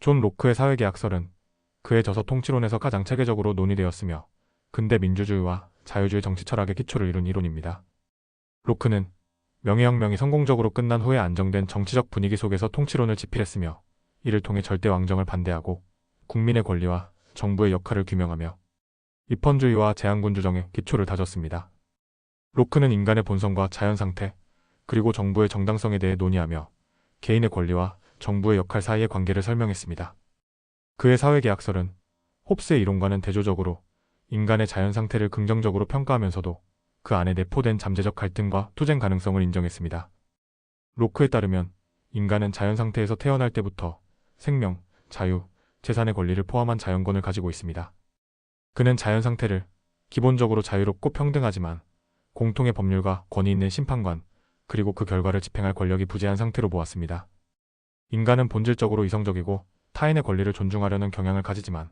존 로크의 사회계약설은 그의 저서 통치론에서 가장 체계적으로 논의되었으며 근대 민주주의와 자유주의 정치 철학의 기초를 이룬 이론입니다. 로크는 명예혁명이 성공적으로 끝난 후에 안정된 정치적 분위기 속에서 통치론을 지필했으며 이를 통해 절대 왕정을 반대하고 국민의 권리와 정부의 역할을 규명하며 입헌주의와 제한군주정의 기초를 다졌습니다. 로크는 인간의 본성과 자연상태, 그리고 정부의 정당성에 대해 논의하며 개인의 권리와 정부의 역할 사이의 관계를 설명했습니다. 그의 사회계약설은 홉스의 이론과는 대조적으로 인간의 자연상태를 긍정적으로 평가하면서도 그 안에 내포된 잠재적 갈등과 투쟁 가능성을 인정했습니다. 로크에 따르면 인간은 자연상태에서 태어날 때부터 생명, 자유, 재산의 권리를 포함한 자연권을 가지고 있습니다. 그는 자연상태를 기본적으로 자유롭고 평등하지만 공통의 법률과 권위 있는 심판관, 그리고 그 결과를 집행할 권력이 부재한 상태로 보았습니다. 인간은 본질적으로 이성적이고 타인의 권리를 존중하려는 경향을 가지지만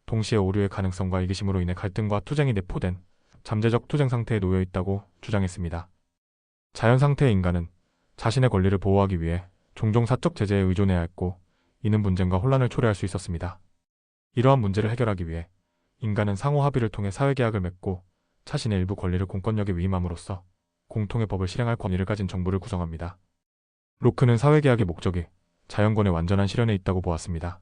동시에 오류의 가능성과 이기심으로 인해 갈등과 투쟁이 내포된 잠재적 투쟁 상태에 놓여 있다고 주장했습니다. 자연 상태의 인간은 자신의 권리를 보호하기 위해 종종 사적 제재에 의존해야 했고 이는 분쟁과 혼란을 초래할 수 있었습니다. 이러한 문제를 해결하기 위해 인간은 상호 합의를 통해 사회계약을 맺고 자신의 일부 권리를 공권력에 위임함으로써 공통의 법을 실행할 권위를 가진 정부를 구성합니다. 로크는 사회계약의 목적이 자연권의 완전한 실현에 있다고 보았습니다.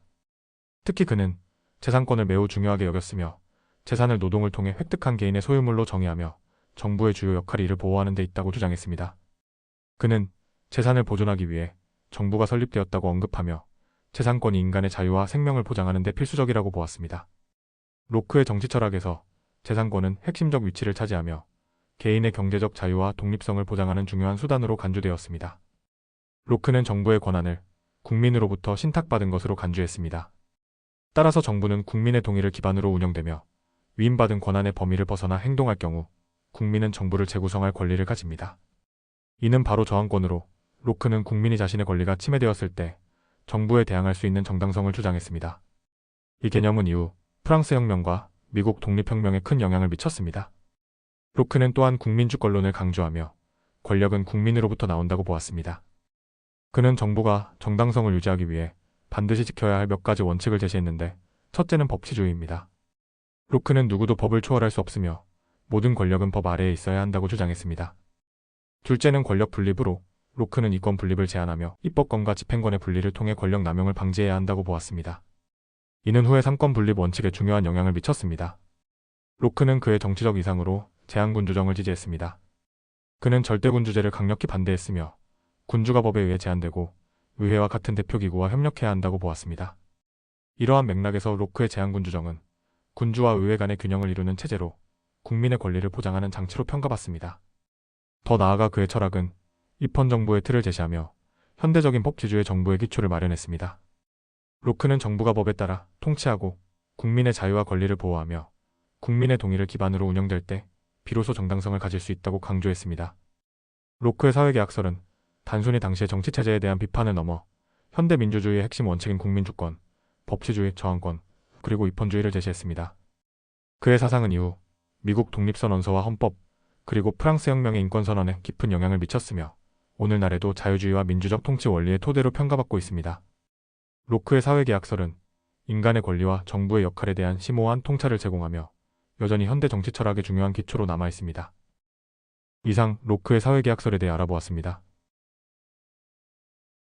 특히 그는 재산권을 매우 중요하게 여겼으며 재산을 노동을 통해 획득한 개인의 소유물로 정의하며 정부의 주요 역할이 이를 보호하는 데 있다고 주장했습니다. 그는 재산을 보존하기 위해 정부가 설립되었다고 언급하며 재산권이 인간의 자유와 생명을 보장하는 데 필수적이라고 보았습니다. 로크의 정치 철학에서 재산권은 핵심적 위치를 차지하며 개인의 경제적 자유와 독립성을 보장하는 중요한 수단으로 간주되었습니다. 로크는 정부의 권한을 국민으로부터 신탁받은 것으로 간주했습니다. 따라서 정부는 국민의 동의를 기반으로 운영되며 위임받은 권한의 범위를 벗어나 행동할 경우 국민은 정부를 재구성할 권리를 가집니다. 이는 바로 저항권으로 로크는 국민이 자신의 권리가 침해되었을 때 정부에 대항할 수 있는 정당성을 주장했습니다. 이 개념은 이후 프랑스 혁명과 미국 독립혁명에 큰 영향을 미쳤습니다. 로크는 또한 국민주권론을 강조하며 권력은 국민으로부터 나온다고 보았습니다. 그는 정부가 정당성을 유지하기 위해 반드시 지켜야 할 몇 가지 원칙을 제시했는데 첫째는 법치주의입니다. 로크는 누구도 법을 초월할 수 없으며 모든 권력은 법 아래에 있어야 한다고 주장했습니다. 둘째는 권력 분립으로 로크는 이권 분립을 제한하며 입법권과 집행권의 분리를 통해 권력 남용을 방지해야 한다고 보았습니다. 이는 후에 삼권 분립 원칙에 중요한 영향을 미쳤습니다. 로크는 그의 정치적 이상으로 제한군주정을 지지했습니다. 그는 절대군주제를 강력히 반대했으며 군주가 법에 의해 제한되고 의회와 같은 대표기구와 협력해야 한다고 보았습니다. 이러한 맥락에서 로크의 제한군주정은 군주와 의회 간의 균형을 이루는 체제로 국민의 권리를 보장하는 장치로 평가받습니다. 더 나아가 그의 철학은 입헌정부의 틀을 제시하며 현대적인 법치주의 정부의 기초를 마련했습니다. 로크는 정부가 법에 따라 통치하고 국민의 자유와 권리를 보호하며 국민의 동의를 기반으로 운영될 때 비로소 정당성을 가질 수 있다고 강조했습니다. 로크의 사회계약설은 단순히 당시의 정치체제에 대한 비판을 넘어 현대 민주주의의 핵심 원칙인 국민주권, 법치주의, 저항권, 그리고 입헌주의를 제시했습니다. 그의 사상은 이후 미국 독립선언서와 헌법, 그리고 프랑스 혁명의 인권선언에 깊은 영향을 미쳤으며 오늘날에도 자유주의와 민주적 통치 원리의 토대로 평가받고 있습니다. 로크의 사회계약설은 인간의 권리와 정부의 역할에 대한 심오한 통찰을 제공하며 여전히 현대 정치 철학의 중요한 기초로 남아있습니다. 이상 로크의 사회계약설에 대해 알아보았습니다.